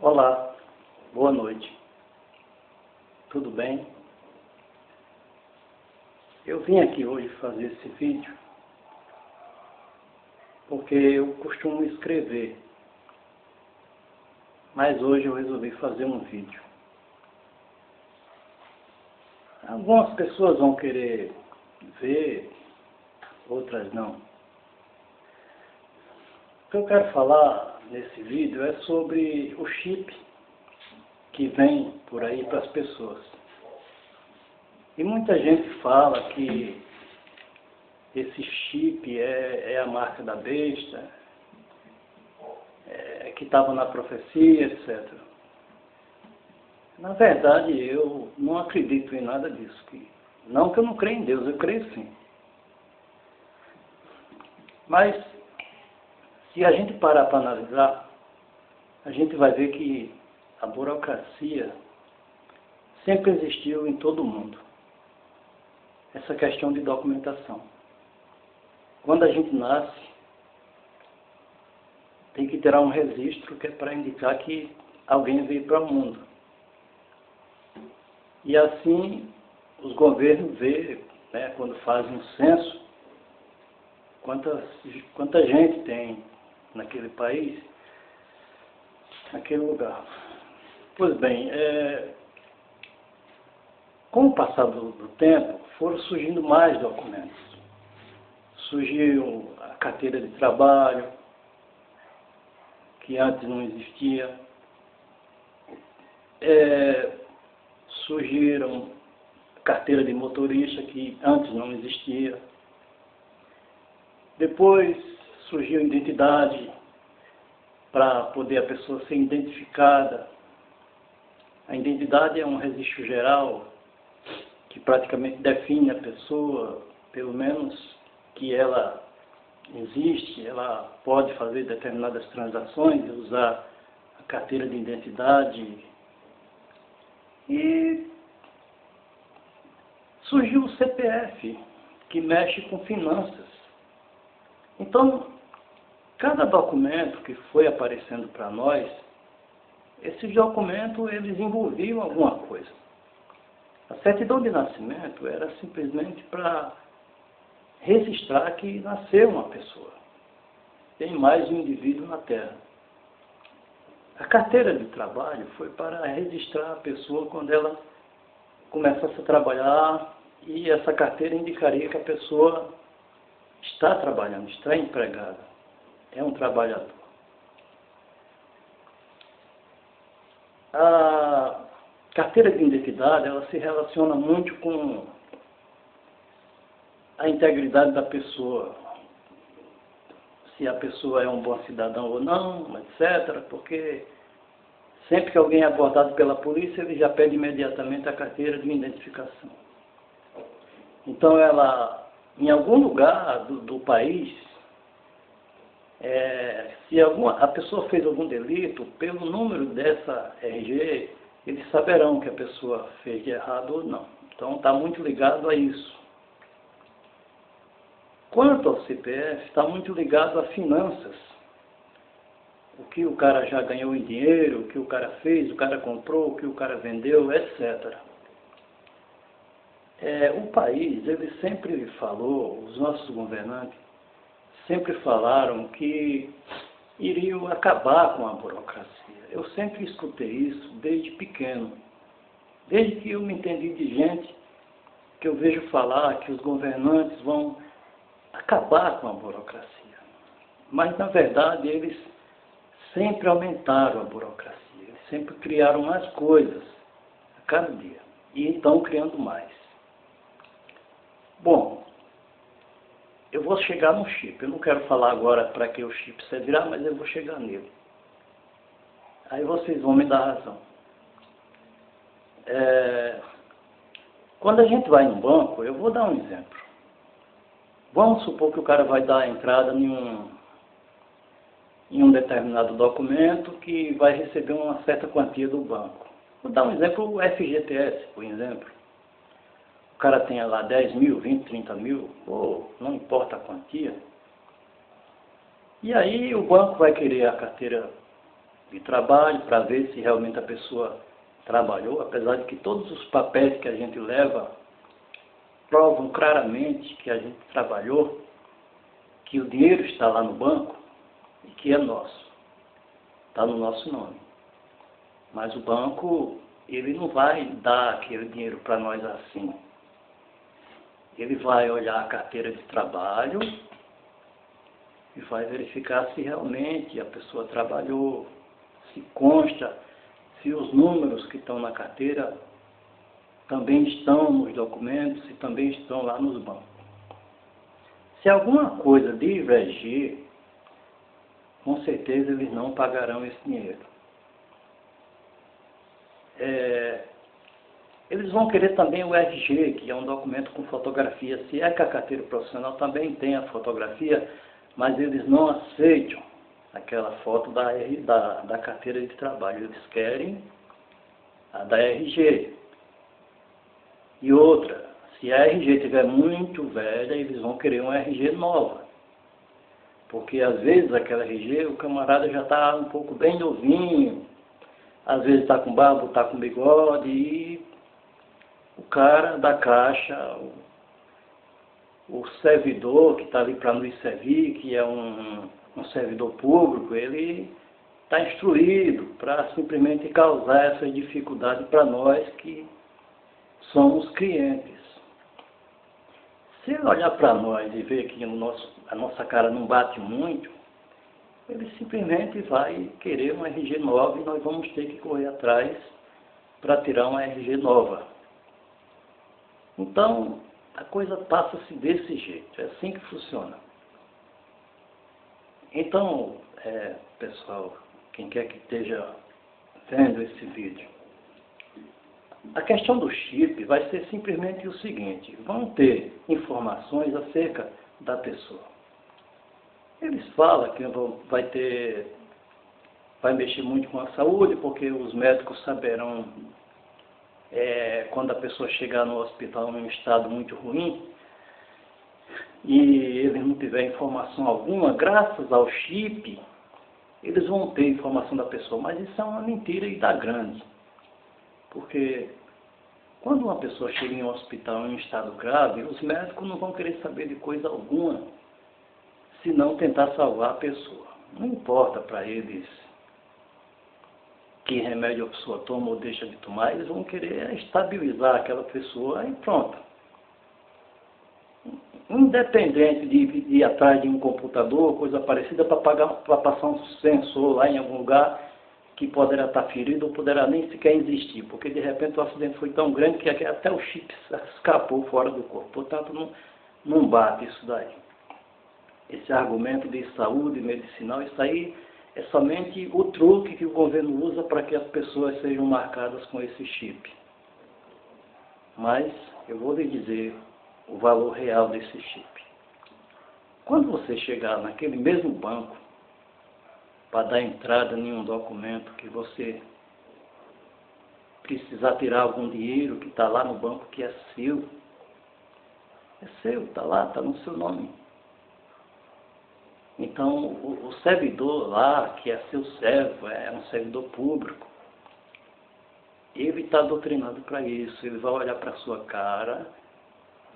Olá, boa noite. Tudo bem? Eu vim aqui hoje fazer esse vídeo porque eu costumo escrever, mas hoje eu resolvi fazer um vídeo. Algumas pessoas vão querer ver, outras não. O que eu quero falar nesse vídeo é sobre o chip que vem por aí para as pessoas. E muita gente fala que esse chip é a marca da besta, que estava na profecia, etc. Na verdade, eu não acredito em nada disso. Não que eu não creia em Deus, eu creio sim. Mas, se a gente parar para analisar, a gente vai ver que a burocracia sempre existiu em todo o mundo. Essa questão de documentação. Quando a gente nasce, tem que ter um registro que é para indicar que alguém veio para o mundo. E assim, os governos veem, né, quando fazem um censo, quanta gente tem naquele país, naquele lugar. Pois bem, com o passar do tempo, foram surgindo mais documentos. Surgiu a carteira de trabalho, que antes não existia. Surgiram carteira de motorista, que antes não existia. Depois surgiu identidade, para poder a pessoa ser identificada. A identidade é um registro geral que praticamente define a pessoa, pelo menos que ela existe, ela pode fazer determinadas transações, usar a carteira de identidade. E surgiu o CPF, que mexe com finanças. Então, cada documento que foi aparecendo para nós, esses documentos eles envolviam alguma coisa. A certidão de nascimento era simplesmente para registrar que nasceu uma pessoa. Tem mais um indivíduo na Terra. A carteira de trabalho foi para registrar a pessoa quando ela começasse a trabalhar, e essa carteira indicaria que a pessoa está trabalhando, está empregada, é um trabalhador. A carteira de identidade, ela se relaciona muito com a integridade da pessoa, se a pessoa é um bom cidadão ou não, etc. Porque sempre que alguém é abordado pela polícia, ele já pede imediatamente a carteira de identificação. Então, ela, em algum lugar do país, se a pessoa fez algum delito, pelo número dessa RG, eles saberão que a pessoa fez de errado ou não. Então, está muito ligado a isso. Quanto ao CPF, está muito ligado a finanças. O que o cara já ganhou em dinheiro, o que o cara fez, o cara comprou, o que o cara vendeu, etc. O país, ele sempre falou, os nossos governantes sempre falaram que iriam acabar com a burocracia. Eu sempre escutei isso desde pequeno. Desde que eu me entendi de gente, que eu vejo falar que os governantes vão acabar com a burocracia. Mas, na verdade, eles sempre aumentaram a burocracia. Eles sempre criaram mais coisas a cada dia. E estão criando mais. Bom, eu vou chegar no chip. Eu não quero falar agora para que o chip servirá, mas eu vou chegar nele. Aí vocês vão me dar razão. Quando a gente vai no banco, eu vou dar um exemplo. Vamos supor que o cara vai dar a entrada em um determinado documento que vai receber uma certa quantia do banco. Vou dar um exemplo, o FGTS, por exemplo. O cara tem lá 10 mil, 20, 30 mil, ou não importa a quantia. E aí o banco vai querer a carteira de trabalho, para ver se realmente a pessoa trabalhou, apesar de que todos os papéis que a gente leva provam claramente que a gente trabalhou, que o dinheiro está lá no banco e que é nosso, está no nosso nome. Mas o banco, ele não vai dar aquele dinheiro para nós assim. Ele vai olhar a carteira de trabalho e vai verificar se realmente a pessoa trabalhou, se consta, se os números que estão na carteira também estão nos documentos e também estão lá nos bancos. Se alguma coisa divergir, com certeza eles não pagarão esse dinheiro. Eles vão querer também o RG, que é um documento com fotografia. Se é que a carteira profissional também tem a fotografia, mas eles não aceitam aquela foto da carteira de trabalho. Eles querem a da RG. E outra, se a RG estiver muito velha, eles vão querer uma RG nova. Porque às vezes aquela RG, o camarada já está um pouco bem novinho, às vezes está com barba, está com bigode, e o cara da caixa, o servidor que está ali para nos servir, que é um servidor público, ele está instruído para simplesmente causar essa dificuldade para nós que somos clientes. Se ele olhar para nós e ver que a nossa cara não bate muito, ele simplesmente vai querer uma RG nova e nós vamos ter que correr atrás para tirar uma RG nova. Então, a coisa passa-se desse jeito, é assim que funciona. Então, pessoal, quem quer que esteja vendo esse vídeo, a questão do chip vai ser simplesmente o seguinte: vão ter informações acerca da pessoa. Eles falam que vai mexer muito com a saúde, porque os médicos saberão quando a pessoa chegar no hospital em um estado muito ruim e eles não tiverem informação alguma, graças ao chip, eles vão ter informação da pessoa. Mas isso é uma mentira e dá grande. Porque quando uma pessoa chega em um hospital em um estado grave, os médicos não vão querer saber de coisa alguma, se não tentar salvar a pessoa. Não importa para eles que remédio a pessoa toma ou deixa de tomar, eles vão querer estabilizar aquela pessoa e pronto. Independente de ir atrás de um computador, coisa parecida, para passar um sensor lá em algum lugar que poderá estar ferido ou poderá nem sequer existir, porque de repente o acidente foi tão grande que até o chip escapou fora do corpo. Portanto, não bate isso daí. Esse argumento de saúde medicinal, isso aí é somente o truque que o governo usa para que as pessoas sejam marcadas com esse chip. Mas eu vou lhe dizer o valor real desse chip. Quando você chegar naquele mesmo banco para dar entrada em um documento que você precisar tirar algum dinheiro que está lá no banco que é seu, está lá, está no seu nome. Então, o servidor lá, que é seu servo, é um servidor público, ele está doutrinado para isso. Ele vai olhar para a sua cara,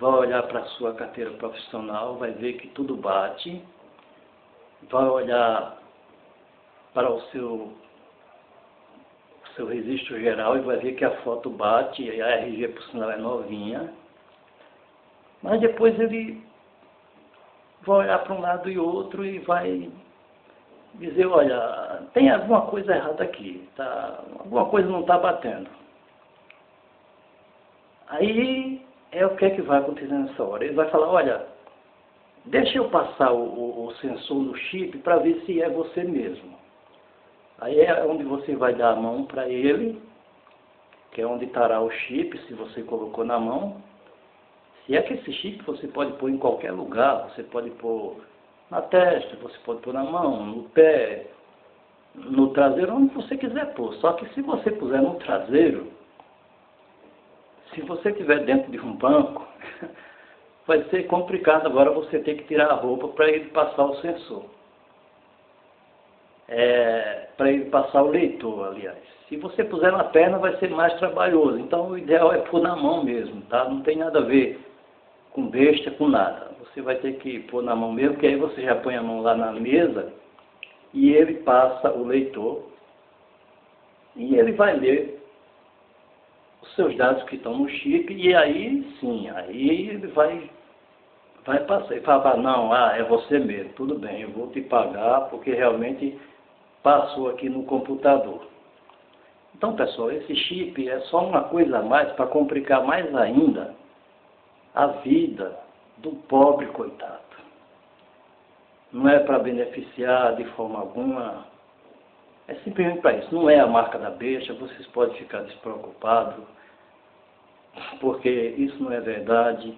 vai olhar para a sua carteira profissional, vai ver que tudo bate, vai olhar para o seu registro geral e vai ver que a foto bate, e a RG, por sinal, é novinha. Mas depois ele vai olhar para um lado e outro e vai dizer: olha, tem alguma coisa errada aqui, alguma coisa não está batendo. Aí o que é que vai acontecer nessa hora? Ele vai falar: olha, deixa eu passar o sensor no chip para ver se é você mesmo. Aí é onde você vai dar a mão para ele, que é onde estará o chip, se você colocou na mão. Se é que esse chip você pode pôr em qualquer lugar, você pode pôr na testa, você pode pôr na mão, no pé, no traseiro, onde você quiser pôr. Só que se você puser no traseiro, se você estiver dentro de um banco, vai ser complicado agora você ter que tirar a roupa para ele passar o sensor. para ele passar o leitor, aliás. Se você puser na perna, vai ser mais trabalhoso. Então, o ideal é pôr na mão mesmo, tá? Não tem nada a ver com besta, com nada. Você vai ter que pôr na mão mesmo, que aí você já põe a mão lá na mesa e ele passa o leitor e ele vai ler os seus dados que estão no chip e aí sim, aí ele vai passar e falar, não, é você mesmo, tudo bem, eu vou te pagar porque realmente passou aqui no computador. Então, pessoal, esse chip é só uma coisa a mais para complicar mais ainda a vida do pobre coitado. Não é para beneficiar de forma alguma, é simplesmente para isso. Não é a marca da besta, vocês podem ficar despreocupados, porque isso não é verdade.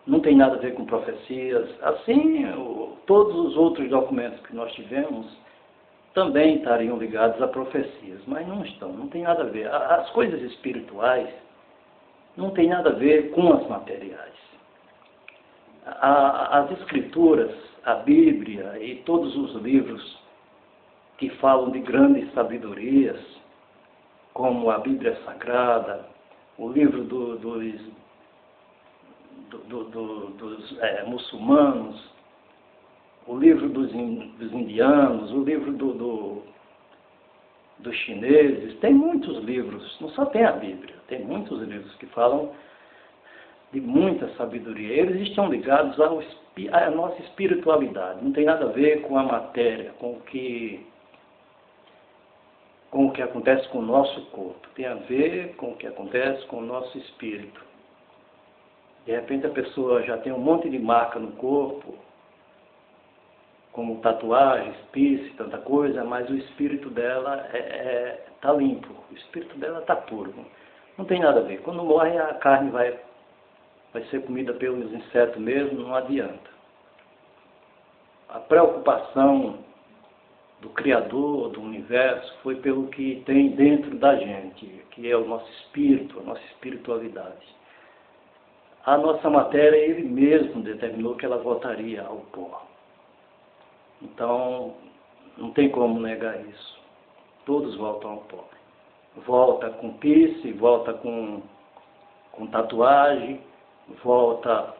Não tem nada a ver com profecias. Assim, todos os outros documentos que nós tivemos também estariam ligados a profecias, mas não estão, não tem nada a ver. As coisas espirituais não tem nada a ver com as materiais. As escrituras, a Bíblia e todos os livros que falam de grandes sabedorias, como a Bíblia Sagrada, o livro dos muçulmanos, o livro dos indianos, o livro dos chineses, tem muitos livros, não só tem a Bíblia, tem muitos livros que falam de muita sabedoria. Eles estão ligados à nossa espiritualidade, não tem nada a ver com a matéria, com o que acontece com o nosso corpo, tem a ver com o que acontece com o nosso espírito. De repente a pessoa já tem um monte de marca no corpo, como tatuagens, piercing, tanta coisa, mas o espírito dela está limpo, o espírito dela está puro. Não tem nada a ver. Quando morre, a carne vai ser comida pelos insetos mesmo, não adianta. A preocupação do Criador, do universo, foi pelo que tem dentro da gente, que é o nosso espírito, a nossa espiritualidade. A nossa matéria, ele mesmo determinou que ela voltaria ao pó. Então, não tem como negar isso. Todos voltam ao pó. Volta com piercing, volta com tatuagem, volta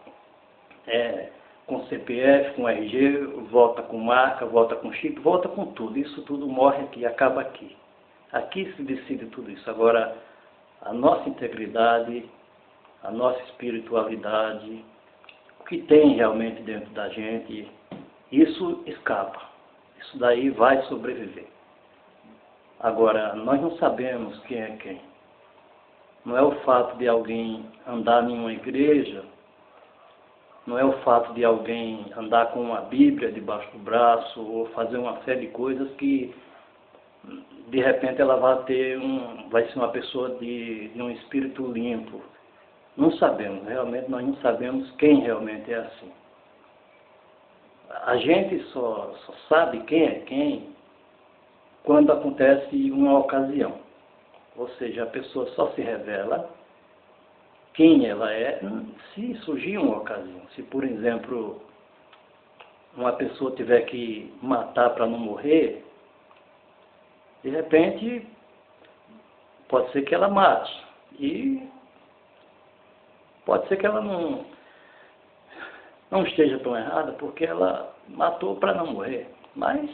com CPF, com RG, volta com marca, volta com chip, volta com tudo. Isso tudo morre aqui, acaba aqui. Aqui se decide tudo isso. Agora, a nossa integridade, a nossa espiritualidade, o que tem realmente dentro da gente, isso escapa. Isso daí vai sobreviver. Agora, nós não sabemos quem é quem. Não é o fato de alguém andar em uma igreja, não é o fato de alguém andar com uma Bíblia debaixo do braço ou fazer uma série de coisas que, de repente, ela vai ser uma pessoa de um espírito limpo. Não sabemos, realmente nós não sabemos quem realmente é assim. A gente só sabe quem é quem quando acontece uma ocasião. Ou seja, a pessoa só se revela quem ela é se surgir uma ocasião. Se, por exemplo, uma pessoa tiver que matar para não morrer, de repente, pode ser que ela mate. E pode ser que ela não esteja tão errada, porque ela matou para não morrer. Mas,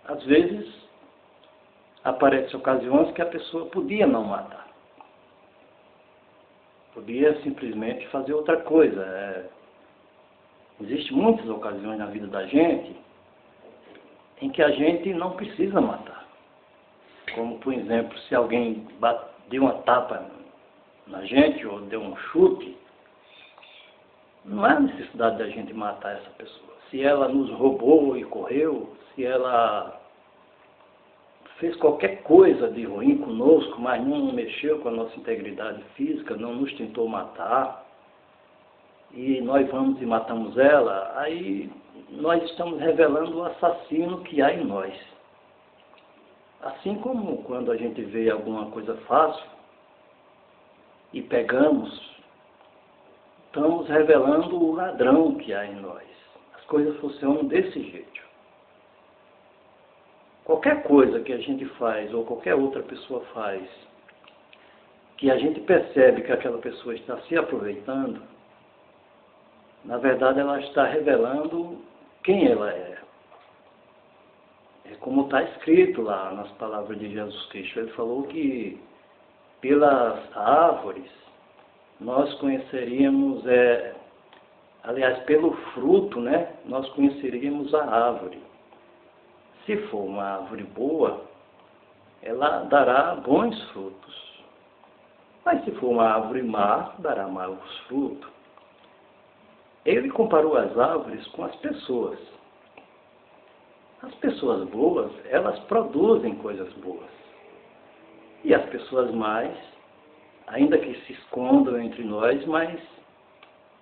às vezes, aparecem ocasiões que a pessoa podia não matar. Podia simplesmente fazer outra coisa. Existem muitas ocasiões na vida da gente em que a gente não precisa matar. Como, por exemplo, se alguém deu uma tapa na gente ou deu um chute, não há necessidade da gente matar essa pessoa. Se ela nos roubou e correu, se ela fez qualquer coisa de ruim conosco, mas não mexeu com a nossa integridade física, não nos tentou matar, e nós vamos e matamos ela, aí nós estamos revelando o assassino que há em nós. Assim como quando a gente vê alguma coisa fácil e pegamos, estamos revelando o ladrão que há em nós. As coisas funcionam desse jeito. qualquer coisa que a gente faz ou qualquer outra pessoa faz, que a gente percebe que aquela pessoa está se aproveitando, na verdade ela está revelando quem ela é. É como está escrito lá nas palavras de Jesus Cristo. Ele falou que pelas árvores nós conheceríamos, aliás, pelo fruto, né, nós conheceríamos a árvore. Se for uma árvore boa, ela dará bons frutos. Mas se for uma árvore má, dará maus frutos. Ele comparou as árvores com as pessoas. As pessoas boas, elas produzem coisas boas. E as pessoas más, ainda que se escondam entre nós, mas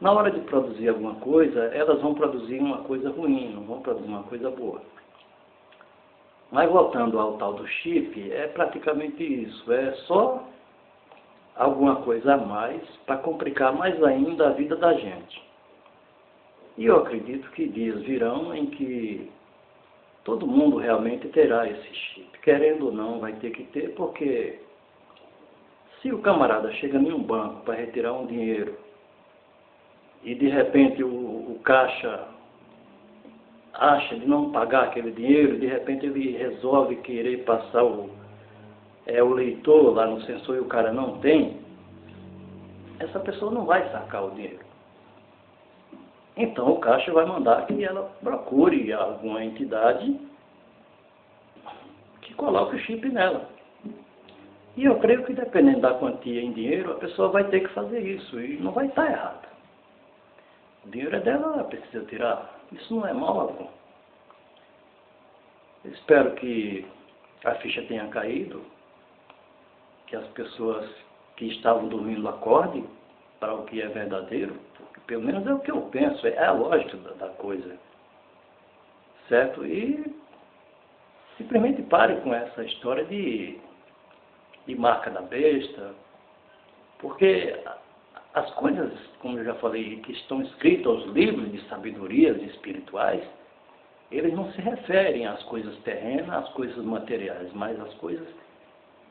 na hora de produzir alguma coisa, elas vão produzir uma coisa ruim, não vão produzir uma coisa boa. Mas voltando ao tal do chip, é praticamente isso, é só alguma coisa a mais para complicar mais ainda a vida da gente. E eu acredito que dias virão em que todo mundo realmente terá esse chip. Querendo ou não, vai ter que ter, porque se o camarada chega em um banco para retirar um dinheiro e de repente o caixa acha de não pagar aquele dinheiro, de repente ele resolve querer passar o leitor lá no sensor e o cara não tem, essa pessoa não vai sacar o dinheiro. Então o caixa vai mandar que ela procure alguma entidade que coloque o chip nela. E eu creio que dependendo da quantia em dinheiro, a pessoa vai ter que fazer isso e não vai estar errada. O dinheiro é dela, ela precisa tirar. Isso não é mal algum. Eu espero que a ficha tenha caído, que as pessoas que estavam dormindo acordem para o que é verdadeiro, porque pelo menos é o que eu penso, é a lógica da coisa. Certo? E simplesmente pare com essa história de marca da besta, porque as coisas, como eu já falei, que estão escritas aos livros de sabedorias espirituais, eles não se referem às coisas terrenas, às coisas materiais, mas às coisas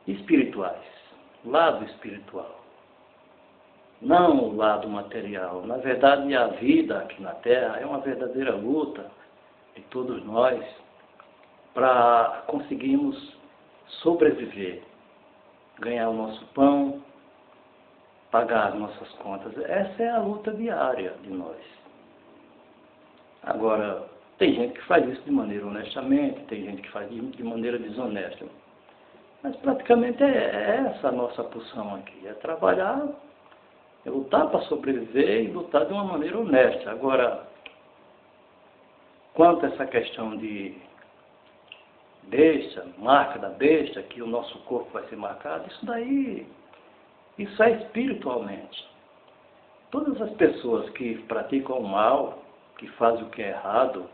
espirituais, lado espiritual, não o lado material. Na verdade, a vida aqui na Terra é uma verdadeira luta de todos nós para conseguirmos sobreviver, ganhar o nosso pão, pagar as nossas contas. Essa é a luta diária de nós. Agora, tem gente que faz isso de maneira honestamente, tem gente que faz de maneira desonesta. Mas praticamente é essa a nossa pulsão aqui, é trabalhar, é lutar para sobreviver e lutar de uma maneira honesta. Agora, quanto a essa questão de besta, marca da besta, que o nosso corpo vai ser marcado, isso é espiritualmente. Todas as pessoas que praticam o mal, que fazem o que é errado,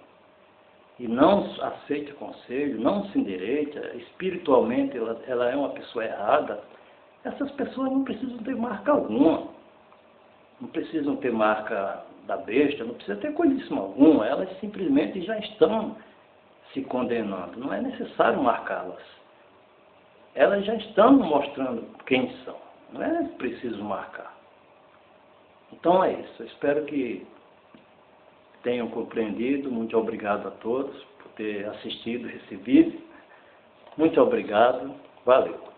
e não aceita conselho, não se endireita, espiritualmente ela é uma pessoa errada, essas pessoas não precisam ter marca alguma. Não precisam ter marca da besta, não precisa ter coisíssima alguma, elas simplesmente já estão se condenando, não é necessário marcá-las. Elas já estão mostrando quem são, não é preciso marcar. Então é isso, eu espero que tenham compreendido. Muito obrigado a todos por ter assistido, recebido. Muito obrigado, valeu.